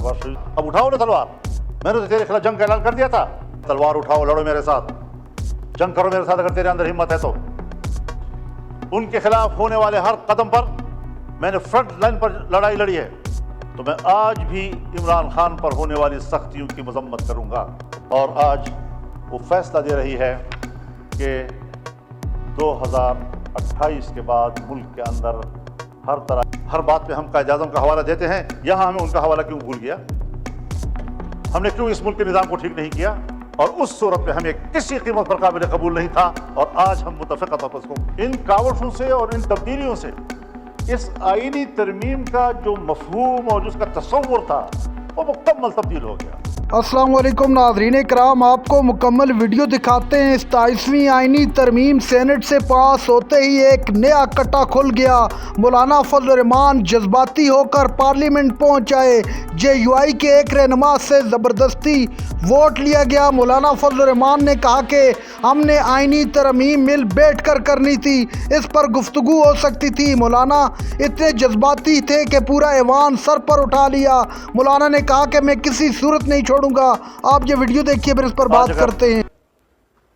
शहबाज शरीफ, अब उठाओ ना तलवार, मैंने तो तेरे खिलाफ जंग का ऐलान कर दिया था, तलवार उठाओ, लड़ो मेरे साथ, जंग करो मेरे साथ अगर तेरे अंदर हिम्मत है तो। उनके खिलाफ होने वाले हर कदम पर मैंने फ्रंट लाइन पर लड़ाई लड़ी है, तो मैं आज भी इमरान खान पर होने वाली सख्तियों की मजम्मत करूंगा। और आज वो फैसला दे रही है कि 2028 के बाद मुल्क के अंदर हर बात पे हम कायद-ए-आज़म का हवाला देते हैं, यहाँ हमें उनका हवाला क्यों भूल गया? हमने क्यों इस मुल्क के निज़ाम को ठीक नहीं किया? और उस सूरत में हमें किसी कीमत पर काबिल कबूल नहीं था, और आज हम मुतफ़िक़ा तौर पर इसको इन कावशों से और इन तब्दीलियों से इस आईनी तरमीम का जो मफ़हूम और जिसका तसव्वुर था वो मुकम्मल तब्दील हो गया। अस्सलाम वालेकुम नाज़रीन इकराम, आपको मुकम्मल वीडियो दिखाते हैं। 27वीं आईनी तरमीम सेनेट से पास होते ही एक नया कट्टा खुल गया। मौलाना फजल रहमान जज्बाती होकर पार्लियामेंट पहुंच आए। JUI के एक रहनुमा से ज़बरदस्ती वोट लिया गया। मौलाना फजल रहमान ने कहा कि हमने आईनी तरमीम मिल बैठ कर करनी थी, इस पर गुफ्तगू हो सकती थी। मौलाना इतने जज्बाती थे कि पूरा ऐवान सर पर उठा लिया। मौलाना ने कहा कि मैं किसी सूरत नहीं छोड़ूंगा। आप ये वीडियो देखिए, फिर इस पर बात करते हैं।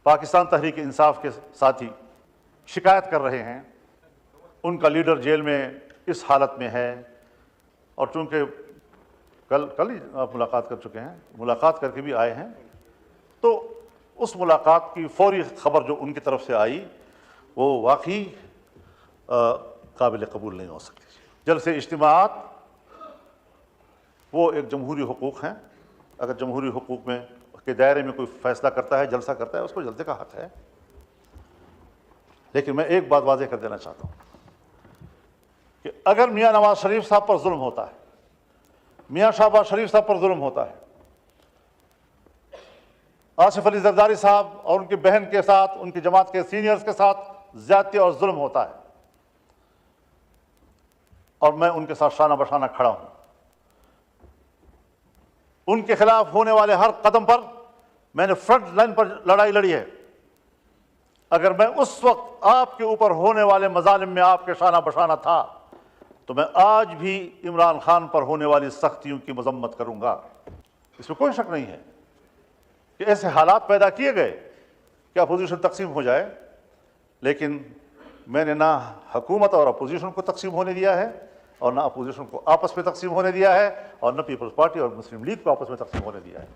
पाकिस्तान तहरीक इंसाफ के साथी शिकायत कर रहे हैं, उनका लीडर जेल में इस हालत में है, और चूंकि कल ही आप मुलाकात कर चुके हैं, मुलाकात करके भी आए हैं, तो उस मुलाकात की फौरी खबर जो उनकी तरफ से आई वो वाकई काबिल कबूल नहीं हो सकती। जलसे इज्तिमाअत वो एक जमहूरी हुकूक़ हैं, अगर जमहूरी हुकूक़ में के दायरे में कोई फ़ैसला करता है, जलसा करता है, उसको जलसे का हक़ है। लेकिन मैं एक बात वाज़ेह कर देना चाहता हूँ कि अगर मियाँ नवाज शरीफ साहब पर जुल्म होता है, मियाँ शहबाज शरीफ साहब पर जुल्म होता है, आसिफ अली जरदारी साहब और उनकी बहन के साथ, उनकी जमात के सीनियर्स के साथ ज़्यादती और जुल्म होता है, और मैं उनके साथ शाना बशाना खड़ा हूँ, उनके खिलाफ होने वाले हर कदम पर मैंने फ्रंट लाइन पर लड़ाई लड़ी है। अगर मैं उस वक्त आपके ऊपर होने वाले मजालिम में आपके शाना बशाना था, तो मैं आज भी इमरान खान पर होने वाली सख्तियों की मजम्मत करूंगा। इसमें कोई शक नहीं है कि ऐसे हालात पैदा किए गए कि अपोजिशन तकसीम हो जाए, लेकिन मैंने ना हुकूमत और अपोजिशन को तकसीम होने दिया है, और ना अपोजिशन को आपस में तकसीम होने दिया है, और ना पीपल्स पार्टी और मुस्लिम लीग को आपस में तकसीम होने दिया है।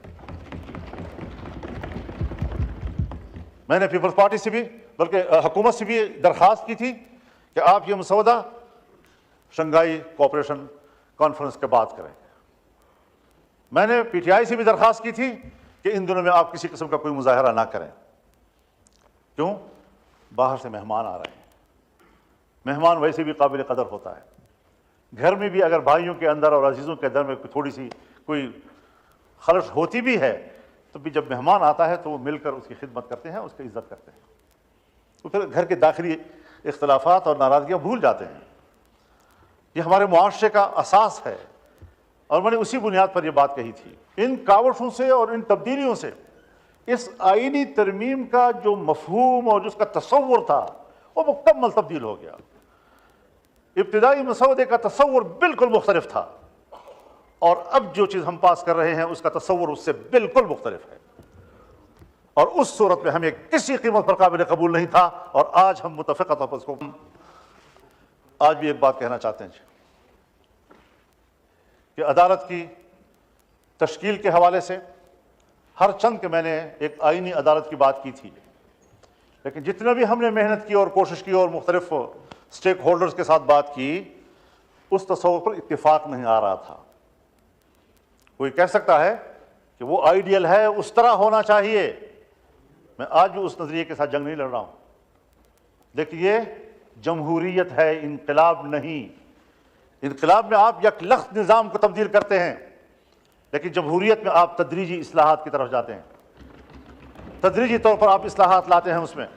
मैंने पीपल्स पार्टी से भी, बल्कि हुकूमत से भी दरख्वास्त की थी कि आप ये मसौदा शंघाई कोऑपरेशन कॉन्फ्रेंस के बाद करें। मैंने PTI से भी दरख्वास्त की थी कि इन दिनों में आप किसी किस्म का कोई मुजाहरा ना करें। क्यों? बाहर से मेहमान आ रहे हैं, मेहमान वैसे भी काबिल कदर होता है। घर में भी अगर भाइयों के अंदर और अजीज़ों के अंदर में थोड़ी सी कोई खलश होती भी है, तो भी जब मेहमान आता है तो वो मिलकर उसकी खिदमत करते हैं, उसकी इज्जत करते हैं, तो फिर घर के दाखिली इख्तलाफात और नाराज़गियाँ भूल जाते हैं। ये हमारे मुआशरे का असास है, और मैंने उसी बुनियाद पर यह बात कही थी। इन कावशों से और इन तब्दीलियों से इस आईनी तरमीम का जो मफहूम और जिसका तसव्वुर था वो मुकम्मल तब्दील हो गया। इब्तिदाई मसौदे का तसव्वुर बिल्कुल मुख्तलिफ था, और अब जो चीज़ हम पास कर रहे हैं उसका तसव्वुर उससे बिल्कुल मुख्तलिफ है, और उस सूरत में हमें किसी कीमत पर काबिल कबूल नहीं था, और आज हम मुतफ़िक़ा तौर पर इसको आज भी एक बात कहना चाहते हैं कि अदालत की तश्कील के हवाले से हर चंद के मैंने एक आईनी अदालत की बात की थी, लेकिन जितना भी हमने मेहनत की और कोशिश की और मुख्तलिफ स्टेक होल्डर्स के साथ बात की, उस तस्वर पर इत्तिफाक नहीं आ रहा था। कोई कह सकता है कि वो आइडियल है, उस तरह होना चाहिए। मैं आज भी उस नज़रिए के साथ जंग नहीं लड़ रहा हूँ। देखिए, जमहूरियत है, इनकलाब नहीं। इनकलाब में आप यकलख्त निज़ाम को तब्दील करते हैं, लेकिन जमहूरियत में आप तदरीजी इस्लाहात की तरफ जाते हैं, तदरीजी तौर पर आप इस्लाहात लाते हैं। उसमें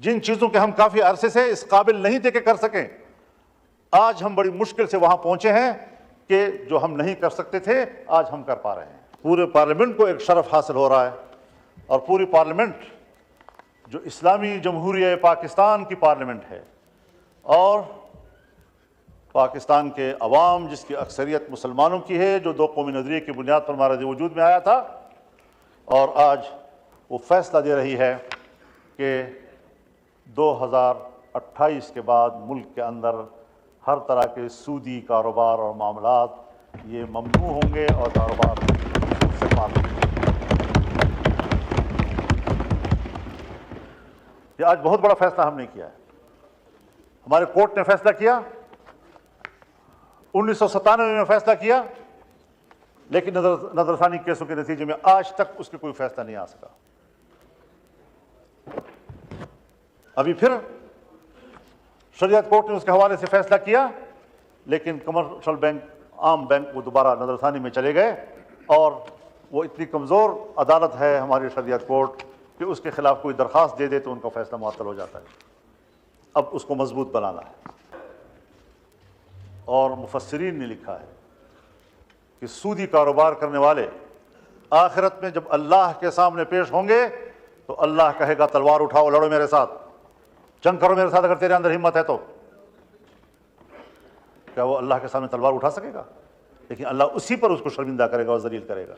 जिन चीज़ों के हम काफ़ी अरसे से इस काबिल नहीं थे कि कर सकें, आज हम बड़ी मुश्किल से वहाँ पहुँचे हैं कि जो हम नहीं कर सकते थे आज हम कर पा रहे हैं। पूरे पार्लियामेंट को एक शरफ हासिल हो रहा है, और पूरी पार्लियामेंट जो इस्लामी जमहूरिया पाकिस्तान की पार्लियामेंट है, और پاکستان کے عوام جس کی اکثریت مسلمانوں کی ہے، جو دو قومی نظریے کی بنیاد پر ہمارے وجود میں آیا تھا، اور آج وہ فیصلہ دے رہی ہے کہ 2028 کے بعد ملک کے اندر ہر طرح کے سودی کاروبار اور معاملات یہ ممنوع ہوں گے اور کاروبار سے پاک ہوں گے۔ یہ آج بہت بڑا فیصلہ ہم نے کیا ہے۔ ہمارے کورٹ نے فیصلہ کیا، 1997 میں فیصلہ کیا، لیکن نظر ثانی کیسوں کے نتیجے میں آج تک اس کے کوئی فیصلہ نہیں آ سکا۔ ابھی پھر شریعت کورٹ نے اس کے حوالے سے فیصلہ کیا، لیکن کمرشل بینک، عام بینک، وہ دوبارہ نظر ثانی میں چلے گئے، اور وہ اتنی کمزور عدالت ہے ہماری شریعت کورٹ کہ اس کے خلاف کوئی درخواست دے دے تو ان کا فیصلہ معطل ہو جاتا ہے۔ اب اس کو مضبوط بنانا ہے، اور مفسرین نے لکھا ہے کہ سودی کاروبار کرنے والے آخرت میں جب اللہ کے سامنے پیش ہوں گے تو اللہ کہے گا تلوار اٹھاؤ، لڑو میرے ساتھ، جنگ کرو میرے ساتھ، اگر تیرے اندر ہمت ہے تو۔ کیا وہ اللہ کے سامنے تلوار اٹھا سکے گا؟ لیکن اللہ اسی پر اس کو شرمندہ کرے گا اور ذلیل کرے گا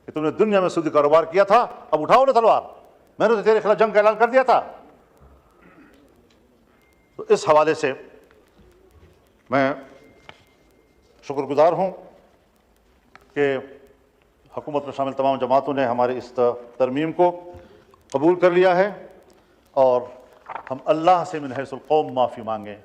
کہ تم نے دنیا میں سودی کاروبار کیا تھا، اب اٹھاؤ نا تلوار، میں نے تو تیرے خلاف جنگ کا اعلان کر دیا تھا۔ تو اس حوالے سے میں شکر گزار ہوں کہ حکومت میں شامل تمام جماعتوں نے ہمارے اس ترمیم کو قبول کر لیا ہے، اور ہم اللہ سے من حیث القوم معافی مانگیں،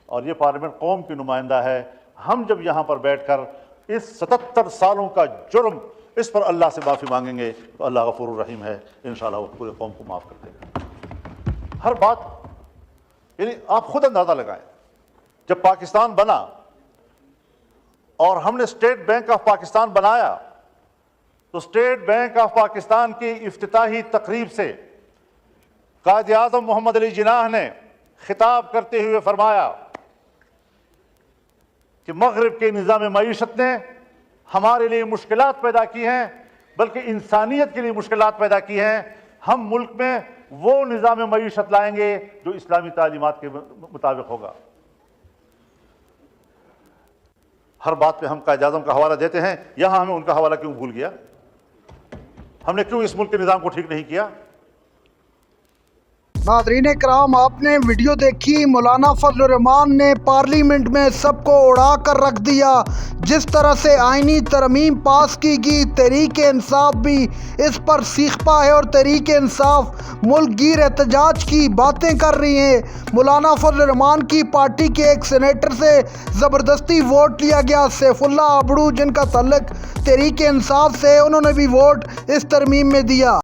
اور یہ پارلیمنٹ قوم کی نمائندہ ہے۔ ہم جب یہاں پر بیٹھ کر اس 77 سالوں کا جرم اس پر اللہ سے معافی مانگیں گے تو اللہ غفور الرحیم ہے، انشاءاللہ وہ پورے قوم کو معاف کر دے گا۔ ہر بات، یعنی آپ خود اندازہ لگائیں، جب پاکستان بنا اور ہم نے اسٹیٹ بینک آف پاکستان بنایا تو اسٹیٹ بینک آف پاکستان کی افتتاحی تقریب سے قائد اعظم محمد علی جناح نے خطاب کرتے ہوئے فرمایا کہ مغرب کے نظام معیشت نے ہمارے لیے مشکلات پیدا کی ہیں، بلکہ انسانیت کے لیے مشکلات پیدا کی ہیں۔ ہم ملک میں وہ نظام معیشت لائیں گے جو اسلامی تعلیمات کے مطابق ہوگا۔ ہر بات پہ ہم قائد اعظم کا حوالہ دیتے ہیں، یہاں ہمیں ان کا حوالہ کیوں بھول گیا؟ ہم نے کیوں اس ملک کے نظام کو ٹھیک نہیں کیا؟ ناظرین کرام، آپ نے ویڈیو دیکھی، مولانا فضل الرحمان نے پارلیمنٹ میں سب کو اڑا کر رکھ دیا۔ جس طرح سے آئینی ترمیم پاس کی گئی، تحریک انصاف بھی اس پر سیخپا ہے، اور تحریک انصاف ملک گیر احتجاج کی باتیں کر رہی ہیں۔ مولانا فضل الرحمان کی پارٹی کے ایک سینیٹر سے زبردستی ووٹ لیا گیا، سیف اللہ ابڑو، جن کا تعلق تحریک انصاف سے، انہوں نے بھی ووٹ اس ترمیم میں دیا۔